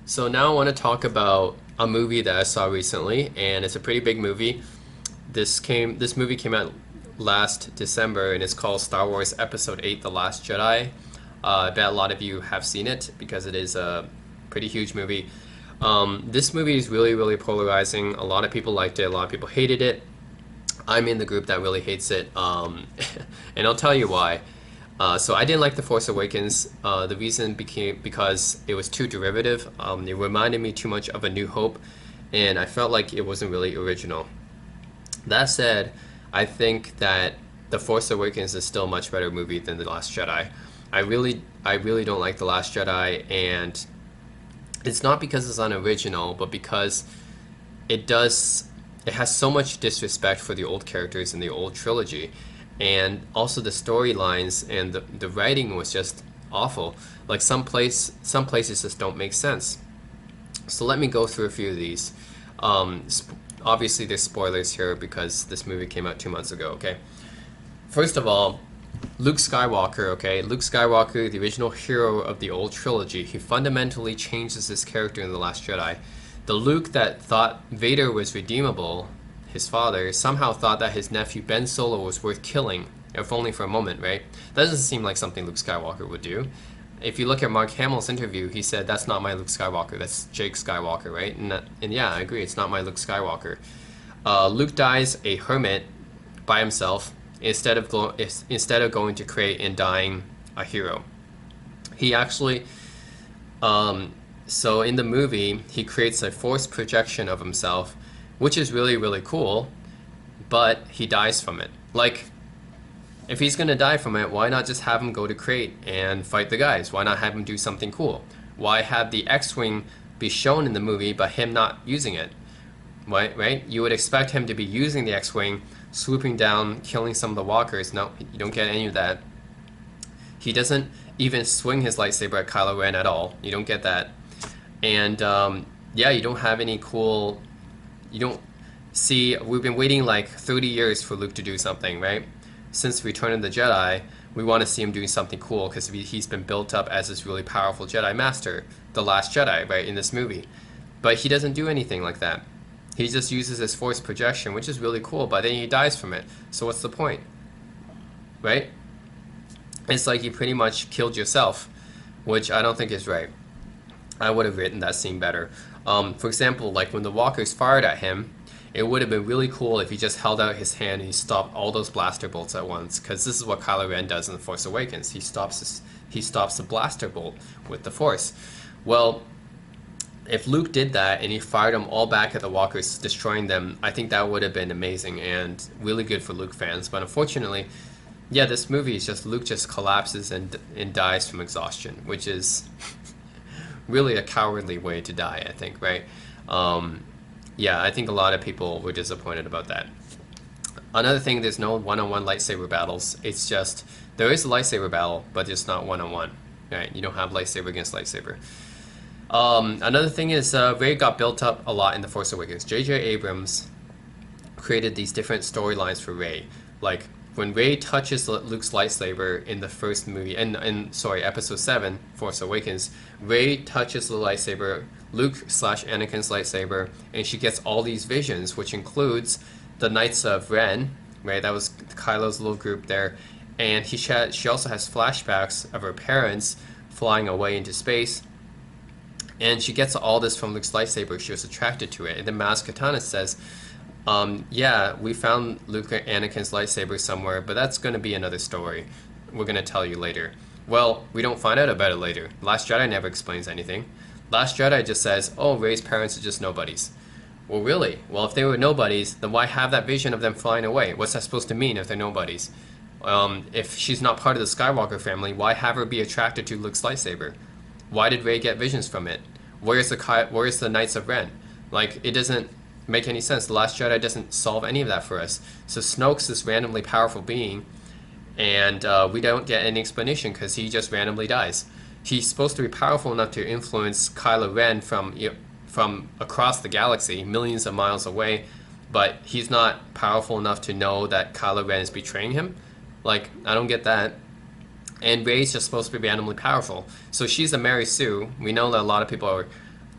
So now I want to talk about a movie that I saw recently, and it's a pretty big movie. This movie came out last December, and it's called Star Wars Episode 8: The Last Jedi. I bet a lot of you have seen it because it is a pretty huge movie. This movie is really, really polarizing. A lot of people liked it, a lot of people hated it. I'm in the group that really hates it, and I'll tell you why. So I didn't like The Force Awakens. The reason became because it was too derivative. It reminded me too much of A New Hope, and I felt like it wasn't really original. That said, I think that The Force Awakens is still a much better movie than The Last Jedi. I really don't like The Last Jedi, and it's not because it's unoriginal, but because it does it has so much disrespect for the old characters in the old trilogy, and also the storylines and the writing was just awful. Like some places just don't make sense. So let me go through a few of these. Obviously there's spoilers here because this movie came out 2 months ago. Okay, first of all, Luke Skywalker, okay? Luke Skywalker, the original hero of the old trilogy, he fundamentally changes his character in The Last Jedi. The Luke that thought Vader was redeemable, his father, somehow thought that his nephew Ben Solo was worth killing, if only for a moment, right? That doesn't seem like something Luke Skywalker would do. If you look at Mark Hamill's interview, he said, that's not my Luke Skywalker, that's Jake Skywalker, right? And yeah, I agree, it's not my Luke Skywalker. Luke dies a hermit by himself instead of going to create and dying a hero. He actually, so in the movie, he creates a force projection of himself, which is really, really cool, but he dies from it. Like, if he's gonna die from it, why not just have him go to Crate and fight the guys? Why not have him do something cool? Why have the X-Wing be shown in the movie, but him not using it? Right? You would expect him to be using the X-Wing, swooping down, killing some of the walkers. No, you don't get any of that. He doesn't even swing his lightsaber at Kylo Ren at all. You don't get that. And yeah, you don't have any cool. You don't see. We've been waiting like 30 years for Luke to do something, right? Since Return of the Jedi, we want to see him doing something cool because he's been built up as this really powerful Jedi Master, the Last Jedi, right, in this movie. But he doesn't do anything like that. He just uses his force projection, which is really cool, but then he dies from it. So what's the point? Right? It's like you pretty much killed yourself, which I don't think is right. I would have written that scene better. For example, like when the walkers fired at him, it would have been really cool if he just held out his hand and he stopped all those blaster bolts at once, because this is what Kylo Ren does in The Force Awakens. He stops the blaster bolt with the Force. Well, if Luke did that and he fired them all back at the walkers, destroying them, I think that would have been amazing and really good for Luke fans. But unfortunately, yeah, this movie is just Luke just collapses and dies from exhaustion, which is really a cowardly way to die, I think, right? Yeah, I think a lot of people were disappointed about that. Another thing, there's no one-on-one lightsaber battles. It's just, there is a lightsaber battle, but it's not one-on-one, right? You don't have lightsaber against lightsaber. Another thing is Rey got built up a lot in The Force Awakens. J.J. Abrams created these different storylines for Rey. Like, when Rey touches Luke's lightsaber in the first movie, sorry, Episode 7, Force Awakens, Rey touches the lightsaber, Luke/Anakin's lightsaber, and she gets all these visions, which includes the Knights of Ren, right? That was Kylo's little group there. And she also has flashbacks of her parents flying away into space. And she gets all this from Luke's lightsaber. She was attracted to it. And then Maz Kanata says, yeah, we found Luke and Anakin's lightsaber somewhere, but that's going to be another story. We're going to tell you later. Well, we don't find out about it later. Last Jedi never explains anything. Last Jedi just says, oh, Rey's parents are just nobodies. Well, really? Well, if they were nobodies, then why have that vision of them flying away? What's that supposed to mean if they're nobodies? If she's not part of the Skywalker family, why have her be attracted to Luke's lightsaber? Why did Rey get visions from it? Where's the Knights of Ren? Like, it doesn't make any sense. The Last Jedi doesn't solve any of that for us. So Snoke's this randomly powerful being, and we don't get any explanation because he just randomly dies. He's supposed to be powerful enough to influence Kylo Ren from across the galaxy, millions of miles away, but he's not powerful enough to know that Kylo Ren is betraying him. Like, I don't get that. And Rey's just supposed to be randomly powerful. So she's a Mary Sue. We know that a lot of people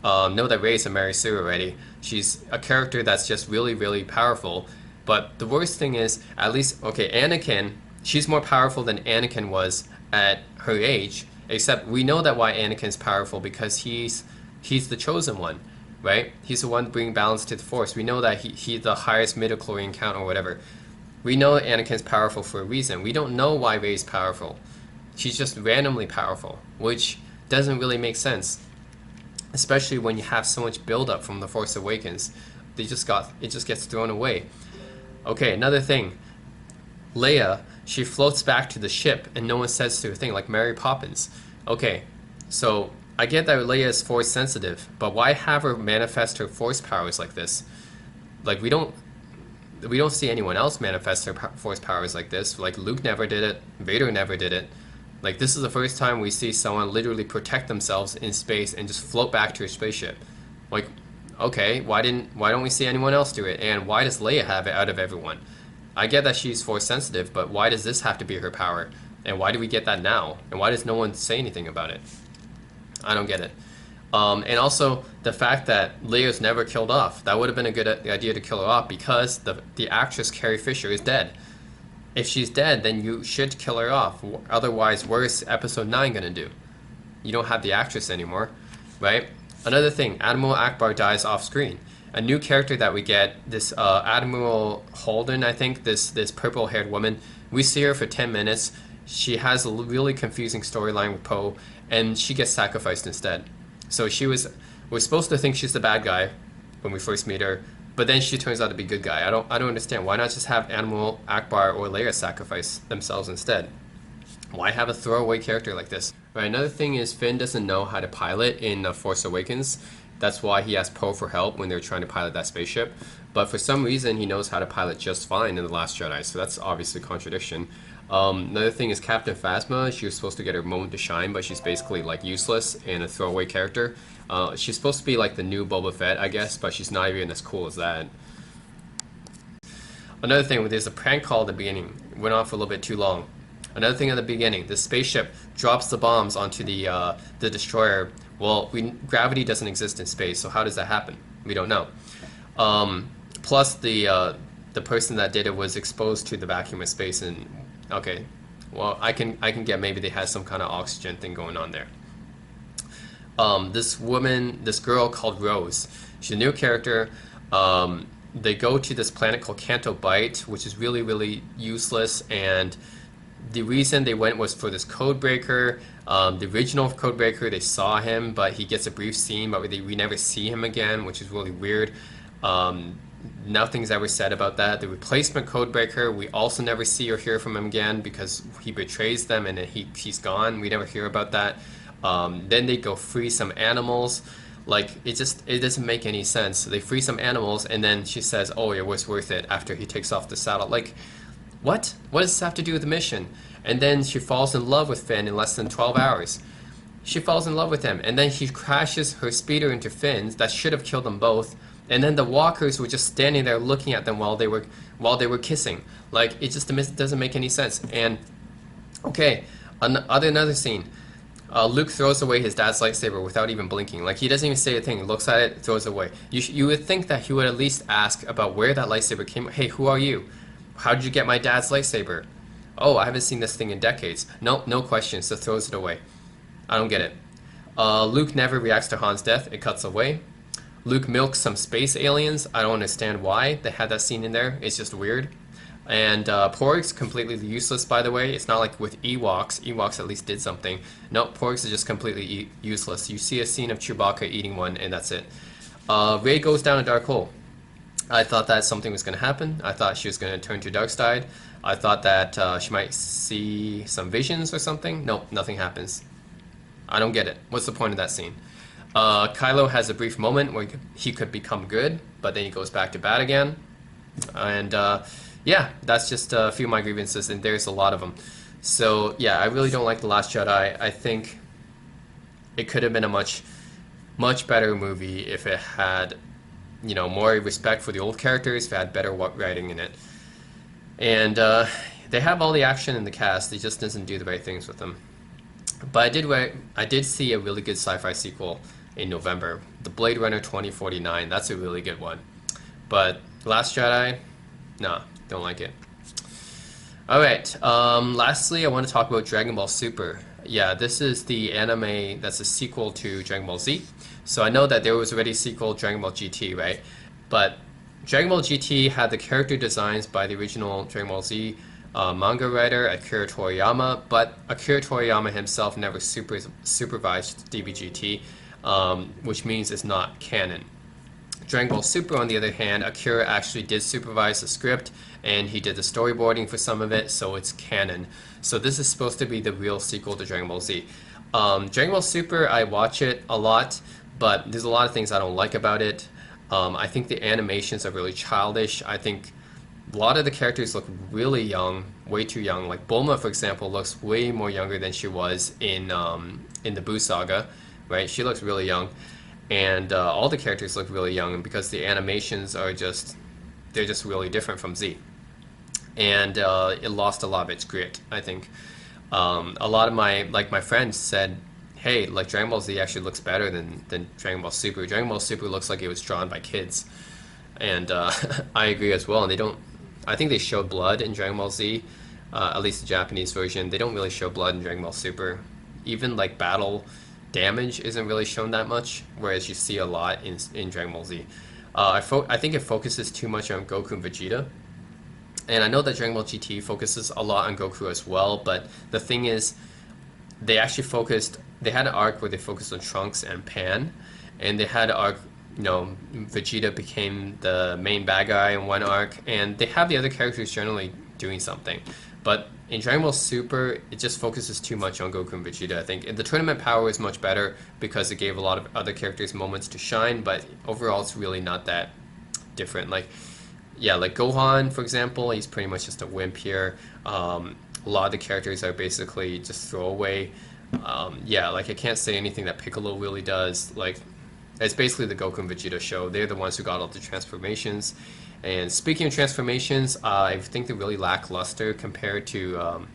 know that Rey's a Mary Sue already. She's a character that's just really, really powerful. But the worst thing is, at least, okay, Anakin, she's more powerful than Anakin was at her age, except we know that why Anakin's powerful because he's the chosen one, right? He's the one bringing balance to the Force. We know that he's the highest midichlorian count or whatever. We know Anakin's powerful for a reason. We don't know why Rey's powerful. She's just randomly powerful, which doesn't really make sense, especially when you have so much buildup from The Force Awakens. It just gets thrown away. Okay, another thing. Leia, she floats back to the ship and no one says to her thing, like Mary Poppins. Okay, so I get that Leia is Force sensitive, but why have her manifest her Force powers like this? Like we don't see anyone else manifest their Force powers like this. Like Luke never did it, Vader never did it. Like this is the first time we see someone literally protect themselves in space and just float back to a spaceship. Like, okay, why don't we see anyone else do it? And why does Leia have it out of everyone? I get that she's Force sensitive, but why does this have to be her power? And why do we get that now? And why does no one say anything about it? I don't get it. And also the fact that Leia's never killed off. That would have been a good idea to kill her off because the actress Carrie Fisher is dead. If she's dead, then you should kill her off. Otherwise, what is Episode 9 going to do? You don't have the actress anymore, right? Another thing, Admiral Akbar dies off screen. A new character that we get, this Admiral Holden, I think, this purple-haired woman. We see her for 10 minutes. She has a really confusing storyline with Poe, and she gets sacrificed instead. So we're supposed to think she's the bad guy when we first meet her, but then she turns out to be good guy. I don't understand. Why not just have Admiral Akbar or Leia sacrifice themselves instead? Why have a throwaway character like this? Right, another thing is Finn doesn't know how to pilot in Force Awakens. That's why he asked Poe for help when they were trying to pilot that spaceship. But for some reason, he knows how to pilot just fine in The Last Jedi, so that's obviously a contradiction. Another thing is Captain Phasma. She was supposed to get her moment to shine, but she's basically like useless and a throwaway character. She's supposed to be like the new Boba Fett, I guess, but she's not even as cool as that. Another thing, there's a prank call at the beginning. It went on for a little bit too long. Another thing at the beginning, the spaceship drops the bombs onto the destroyer. Well, gravity doesn't exist in space, so how does that happen? We don't know. Plus, the person that did it was exposed to the vacuum of space, and okay, well, I can get maybe they had some kind of oxygen thing going on there. This girl called Rose, she's a new character. They go to this planet called Canto Bight, which is really, really useless, and the reason they went was for this codebreaker. The original codebreaker, they saw him, but he gets a brief scene, but we never see him again, which is really weird. Nothing's ever said about that. The replacement codebreaker, we also never see or hear from him again because he betrays them and then he's gone. We never hear about that. Then they go free some animals. Like, it doesn't make any sense. They free some animals and then she says, oh, it was worth it after he takes off the saddle. Like, what? What does this have to do with the mission? And then she falls in love with Finn in less than 12 hours. She falls in love with him, and then she crashes her speeder into Finn's that should have killed them both. And then the walkers were just standing there looking at them while they were kissing. Like, it just doesn't make any sense. And okay, another scene. Luke throws away his dad's lightsaber without even blinking. Like, he doesn't even say a thing. He looks at it, throws it away. You would think that he would at least ask about where that lightsaber came. Hey, who are you? How did you get my dad's lightsaber? Oh, I haven't seen this thing in decades. Nope, no questions, so throws it away. I don't get it. Luke never reacts to Han's death. It cuts away. Luke milks some space aliens. I don't understand why they had that scene in there. It's just weird. And Porg's completely useless, by the way. It's not like with Ewoks. Ewoks at least did something. Nope, Porgs are just completely useless. You see a scene of Chewbacca eating one, and that's it. Rey goes down a dark hole. I thought that something was going to happen. I thought she was going to turn to dark side. I thought that she might see some visions or something. Nope, nothing happens. I don't get it. What's the point of that scene? Kylo has a brief moment where he could become good, but then he goes back to bad again. And yeah, that's just a few of my grievances, and there's a lot of them. So yeah, I really don't like The Last Jedi. I think it could have been a much better movie if it had, you know, more respect for the old characters, if it had better writing in it. And they have all the action in the cast, it just doesn't do the right things with them. But I did see a really good sci-fi sequel in November. The Blade Runner 2049, that's a really good one. But Last Jedi, nah, don't like it. Alright, lastly, I want to talk about Dragon Ball Super. Yeah, this is the anime that's a sequel to Dragon Ball Z. So I know that there was already a sequel, Dragon Ball GT, right? But Dragon Ball GT had the character designs by the original Dragon Ball Z manga writer Akira Toriyama, but Akira Toriyama himself never supervised DBGT, which means it's not canon. Dragon Ball Super, on the other hand, Akira actually did supervise the script and he did the storyboarding for some of it, so it's canon. So this is supposed to be the real sequel to Dragon Ball Z. Dragon Ball Super, I watch it a lot, but there's a lot of things I don't like about it. I think the animations are really childish. I think a lot of the characters look really young, way too young. Like Bulma, for example, looks way more younger than she was in the Buu saga, right? She looks really young, and all the characters look really young because the animations are they're just really different from Z, and it lost a lot of its grit, I think. A lot of my friends said, hey, like Dragon Ball Z actually looks better than Dragon Ball Super. Dragon Ball Super looks like it was drawn by kids, and I agree as well. And they don't. I think they show blood in Dragon Ball Z, at least the Japanese version. They don't really show blood in Dragon Ball Super. Even like battle damage isn't really shown that much, whereas you see a lot in Dragon Ball Z. I think it focuses too much on Goku and Vegeta. And I know that Dragon Ball GT focuses a lot on Goku as well, but the thing is, they had an arc where they focused on Trunks and Pan, and they had an arc, Vegeta became the main bad guy in one arc, and they have the other characters generally doing something. But in Dragon Ball Super, it just focuses too much on Goku and Vegeta, I think. And the tournament power is much better because it gave a lot of other characters moments to shine, but overall it's really not that different. Like Gohan, for example, he's pretty much just a wimp here. A lot of the characters are basically just throwaway. I can't say anything that Piccolo really does. Like, it's basically the Goku and Vegeta show. They're the ones who got all the transformations. And speaking of transformations, I think they're really lackluster compared to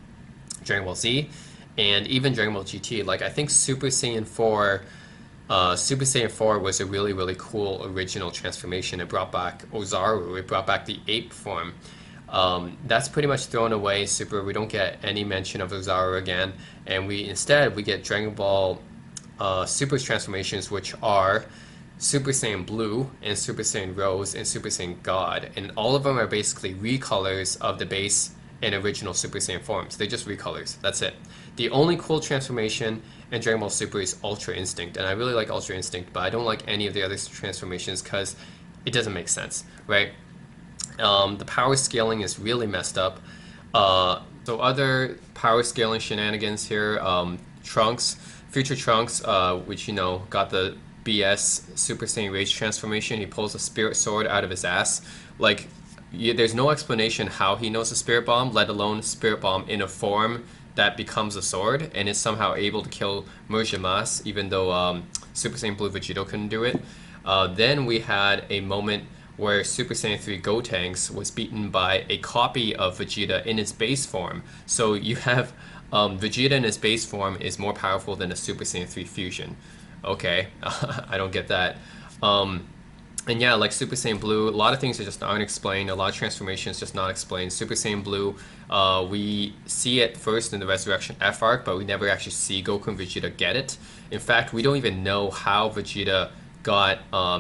Dragon Ball Z and even Dragon Ball GT. Like, I think Super Saiyan 4 was a really, really cool original transformation. It brought back Ozaru. It brought back the ape form. That's pretty much thrown away. Super. We don't get any mention of Ozaru again, and instead we get Dragon Ball Super's transformations, which are Super Saiyan Blue and Super Saiyan Rose and Super Saiyan God, and all of them are basically recolors of the base and original Super Saiyan forms. They're just recolors. That's it. The only cool transformation in Dragon Ball Super is Ultra Instinct, and I really like Ultra Instinct, but I don't like any of the other transformations because it doesn't make sense, right? The power scaling is really messed up. So other power scaling shenanigans here, Future Trunks, which got the BS Super Saiyan Rage transformation. He pulls a spirit sword out of his ass. Like, there's no explanation how he knows a spirit bomb, let alone spirit bomb in a form that becomes a sword, and is somehow able to kill Murjamas, even though Super Saiyan Blue Vegito couldn't do it. Then we had a moment where Super Saiyan 3 Gotenks was beaten by a copy of Vegeta in its base form. So you have Vegeta in his base form is more powerful than a Super Saiyan 3 fusion. Okay, I don't get that. And yeah, like Super Saiyan Blue, a lot of things are just unexplained. A lot of transformations just not explained. Super Saiyan Blue, we see it first in the Resurrection F arc, but we never actually see Goku and Vegeta get it. In fact, we don't even know how Vegeta got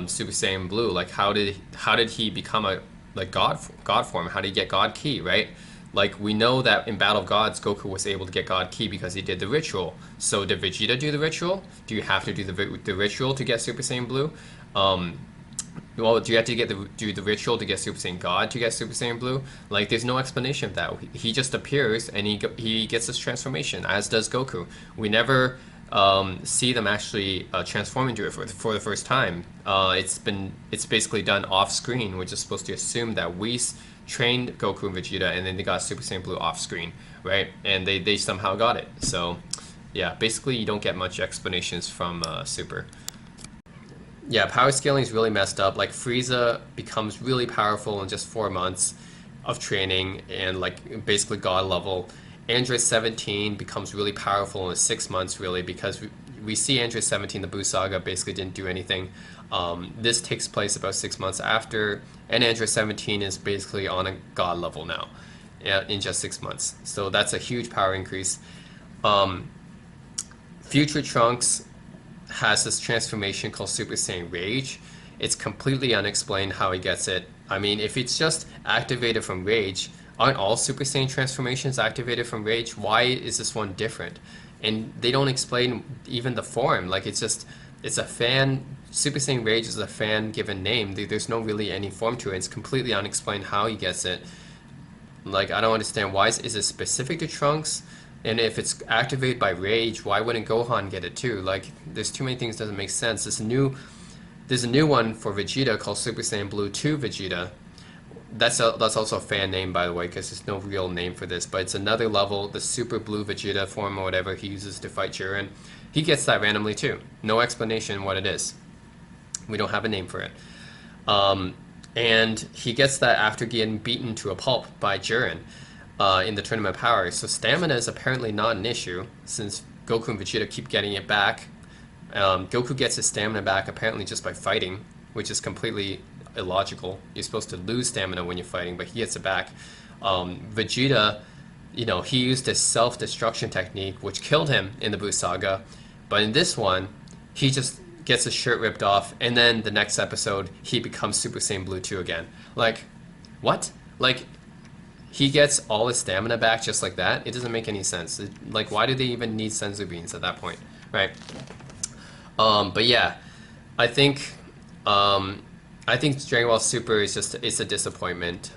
Super Saiyan Blue. Like, how did he become a God form? How did he get God Ki, right? Like, we know that in Battle of Gods, Goku was able to get God Ki because he did the ritual. So did Vegeta do the ritual? Do you have to do the ritual to get Super Saiyan Blue? Well, do you have to do the ritual to get Super Saiyan God to get Super Saiyan Blue? Like, there's no explanation of that. He just appears and he gets his transformation, as does Goku. We never see them actually transform into it for the first time. It's basically done off screen. We're just supposed to assume that Whis trained Goku and Vegeta, and then they got Super Saiyan Blue off screen, right? And they somehow got it. So yeah, basically you don't get much explanations from Super. Yeah, power scaling is really messed up. Like, Frieza becomes really powerful in just 4 months of training and like basically god level. Android 17 becomes really powerful in 6 months, really, because we see Android 17, the Boo Saga, basically didn't do anything. This takes place about 6 months after, and Android 17 is basically on a god level now in just 6 months. So that's a huge power increase. Future Trunks has this transformation called Super Saiyan Rage. It's completely unexplained how he gets it. I mean, if it's just activated from Rage, aren't all Super Saiyan transformations activated from Rage? Why is this one different? And they don't explain even the form. Like, it's a fan. Super Saiyan Rage is a fan given name. There's no really any form to it. It's completely unexplained how he gets it. Like, I don't understand why. Is it specific to Trunks? And if it's activated by Rage, why wouldn't Gohan get it too? Like, there's too many things that doesn't make sense. There's a new one for Vegeta called Super Saiyan Blue 2 Vegeta. That's also a fan name, by the way, because there's no real name for this. But it's another level, the Super Blue Vegeta form or whatever he uses to fight Jiren. He gets that randomly too. No explanation what it is. We don't have a name for it. And he gets that after getting beaten to a pulp by Jiren. In the Tournament of Power. So stamina is apparently not an issue since Goku and Vegeta keep getting it back. Goku gets his stamina back apparently just by fighting, which is completely illogical. You're supposed to lose stamina when you're fighting, but he gets it back. Vegeta, he used his self-destruction technique, which killed him in the Buu Saga. But in this one, he just gets his shirt ripped off, and then the next episode, he becomes Super Saiyan Blue 2 again. Like, what? Like, he gets all his stamina back just like that? It doesn't make any sense. Like, why do they even need senzu beans at that point, right? But yeah, I think Dragon Ball Super is it's a disappointment.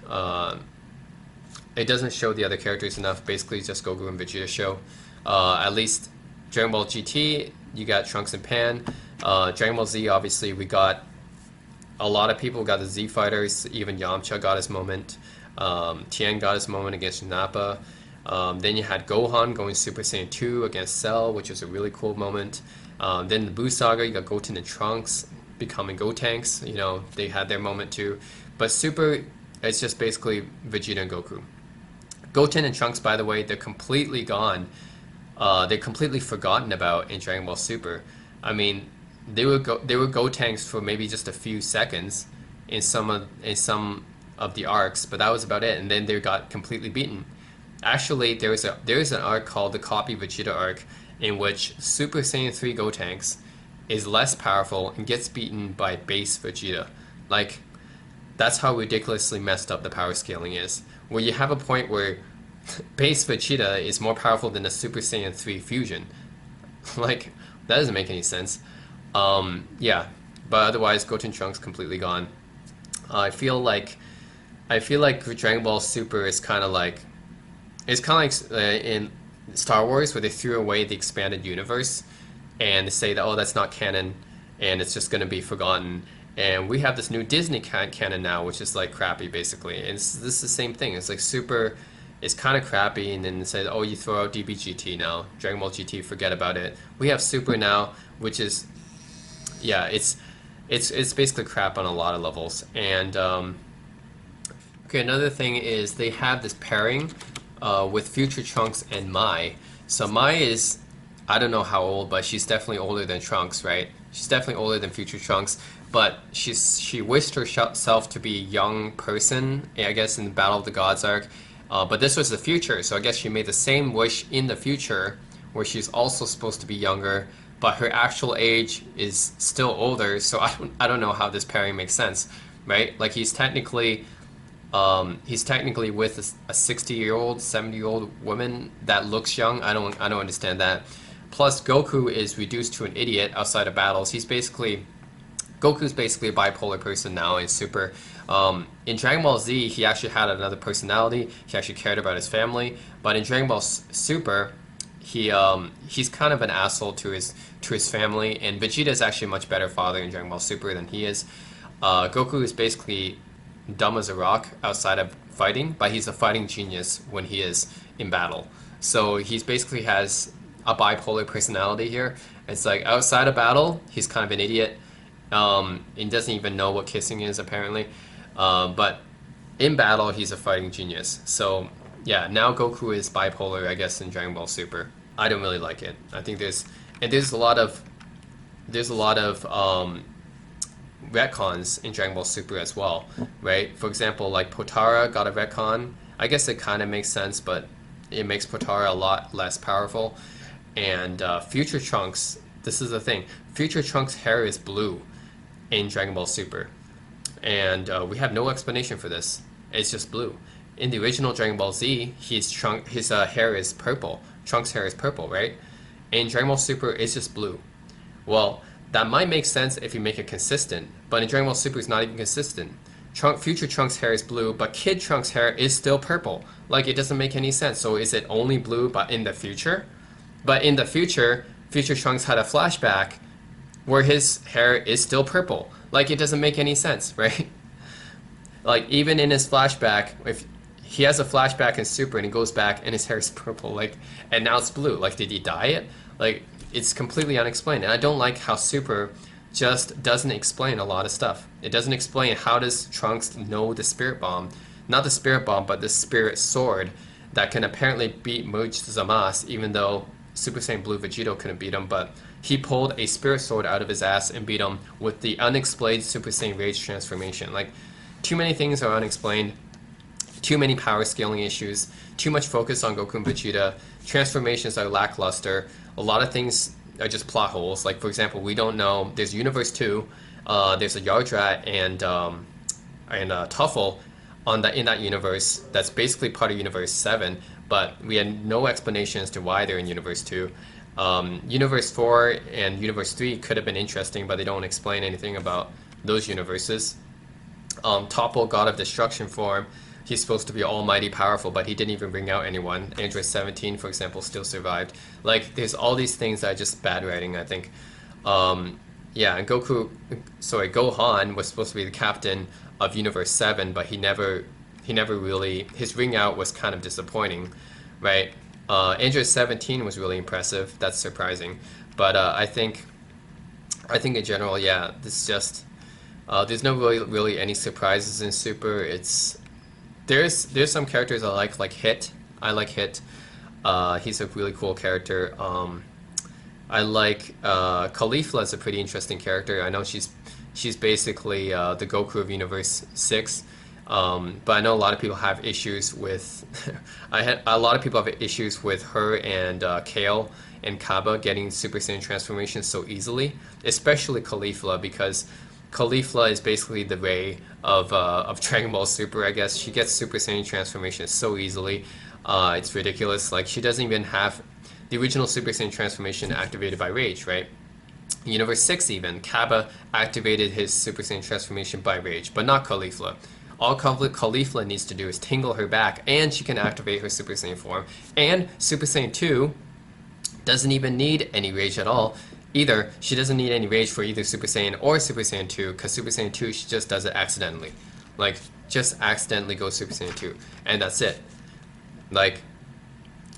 It doesn't show the other characters enough. Basically, just Goku and Vegeta show. At least Dragon Ball GT, you got Trunks and Pan. Dragon Ball Z, obviously, we got a lot of people got the Z fighters. Even Yamcha got his moment. Tien got his moment against Nappa. Then you had Gohan going Super Saiyan 2 against Cell, which was a really cool moment. Then the Buu Saga, you got Goten and Trunks becoming Gotenks. They had their moment too. But Super, it's just basically Vegeta and Goku. Goten and Trunks, by the way, they're completely gone. They're completely forgotten about in Dragon Ball Super. I mean, they were Gotenks for maybe just a few seconds in some of the arcs, but that was about it, and then they got completely beaten. Actually, there is an arc called the Copy Vegeta arc, in which Super Saiyan 3 Gotenks is less powerful and gets beaten by base Vegeta. Like, that's how ridiculously messed up the power scaling is. Where you have a point where base Vegeta is more powerful than a Super Saiyan 3 fusion. Like, that doesn't make any sense. Yeah, but otherwise, Goten Trunks completely gone. I feel like Dragon Ball Super is kind of like in Star Wars, where they threw away the expanded universe and they say that, oh, that's not canon and it's just going to be forgotten. And we have this new Disney canon now, which is like crappy basically. And this is the same thing. It's like Super is kind of crappy, and then they say, oh, you throw out DBGT now, Dragon Ball GT, forget about it. We have Super now, which is, yeah, it's basically crap on a lot of levels. And okay, another thing is they have this pairing with Future Trunks and Mai. So Mai is, I don't know how old, but she's definitely older than Trunks, right? She's definitely older than Future Trunks, but she wished herself to be a young person, I guess, in the Battle of the Gods arc. But this was the future, so I guess she made the same wish in the future, where she's also supposed to be younger, but her actual age is still older. So I don't know how this pairing makes sense, right? Like he's technically with a 60-year-old, 70-year-old woman that looks young. I don't understand that. Plus, Goku is reduced to an idiot outside of battles. Goku's basically a bipolar person now in Super. In Dragon Ball Z, he actually had another personality. He actually cared about his family. But in Dragon Ball Super, he's kind of an asshole to his family. And Vegeta is actually a much better father in Dragon Ball Super than he is. Goku is basically dumb as a rock outside of fighting, but he's a fighting genius when he is in battle. So he's basically has a bipolar personality here. It's like outside of battle, he's kind of an idiot. He doesn't even know what kissing is apparently. But in battle, he's a fighting genius. So yeah, now Goku is bipolar, I guess, in Dragon Ball Super. I don't really like it. I think there's And there's a lot of retcons in Dragon Ball Super as well, right? For example, like Potara got a retcon. I guess it kind of makes sense, but it makes Potara a lot less powerful. And Future Trunks, this is the thing. Future Trunks' hair is blue in Dragon Ball Super, and we have no explanation for this. It's just blue. In the original Dragon Ball Z, his hair is purple. Trunks' hair is purple, right? In Dragon Ball Super, it's just blue. Well, that might make sense if you make it consistent, but in Dragon Ball Super, it's not even consistent. Future Trunks' hair is blue, but Kid Trunks' hair is still purple. Like, it doesn't make any sense. So is it only blue, but in the future? But in the future, Future Trunks had a flashback where his hair is still purple. Like, it doesn't make any sense, right? Like, even in his flashback, if he has a flashback in Super and he goes back and his hair is purple, like, and now it's blue. Like, did he dye it? Like, it's completely unexplained. And I don't like how Super just doesn't explain a lot of stuff. It doesn't explain how does Trunks know the Spirit Bomb, not the Spirit Bomb, but the Spirit Sword that can apparently beat Muj Zamasu, even though Super Saiyan Blue Vegito couldn't beat him, but he pulled a Spirit Sword out of his ass and beat him with the unexplained Super Saiyan Rage transformation. Like, too many things are unexplained, too many power scaling issues, too much focus on Goku and Vegeta, transformations are lackluster, a lot of things are just plot holes. Like, for example, we don't know, there's Universe 2, there's a Yardrat and Tuffle in that universe that's basically part of Universe 7, but we had no explanation as to why they're in Universe 2. Universe 4 and Universe 3 could have been interesting, but they don't explain anything about those universes. Topple, God of Destruction form, he's supposed to be almighty powerful, but he didn't even bring out anyone. Android 17, for example, still survived. Like, there's all these things that are just bad writing, I think. Yeah, and Gohan was supposed to be the captain of Universe 7, but he never really, his ring out was kind of disappointing, right? Android 17 was really impressive. That's surprising. But I think in general, yeah, this just, there's no really any surprises in Super. There's some characters I like Hit. I like Hit. He's a really cool character. I like Caulifla is a pretty interesting character. I know she's basically the Goku of Universe 6. But I know a lot of people have issues with a lot of people have issues with her and Kale and Kaba getting Super Saiyan transformations so easily, especially Caulifla, because Caulifla is basically the Rey of Dragon Ball Super, I guess. She gets Super Saiyan transformations so easily. It's ridiculous. Like, she doesn't even have the original Super Saiyan transformation activated by Rage, right? Universe 6 even, Kaba activated his Super Saiyan transformation by Rage, but not Caulifla. All Caulifla needs to do is tingle her back, and she can activate her Super Saiyan form. And Super Saiyan 2 doesn't even need any Rage at all. Either she doesn't need any Rage for either Super Saiyan or Super Saiyan 2, because Super Saiyan 2, she just does it accidentally. Like, just accidentally goes Super Saiyan 2, and that's it. Like,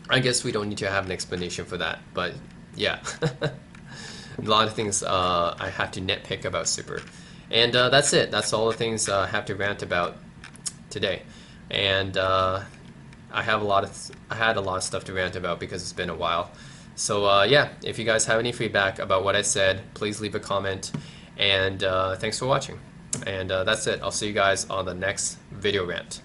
I guess we don't need to have an explanation for that, but yeah. A lot of things I have to nitpick about Super. And that's it. That's all the things I have to rant about today. And I had a lot of stuff to rant about because it's been a while. So yeah, if you guys have any feedback about what I said, please leave a comment. And thanks for watching. And that's it. I'll see you guys on the next video rant.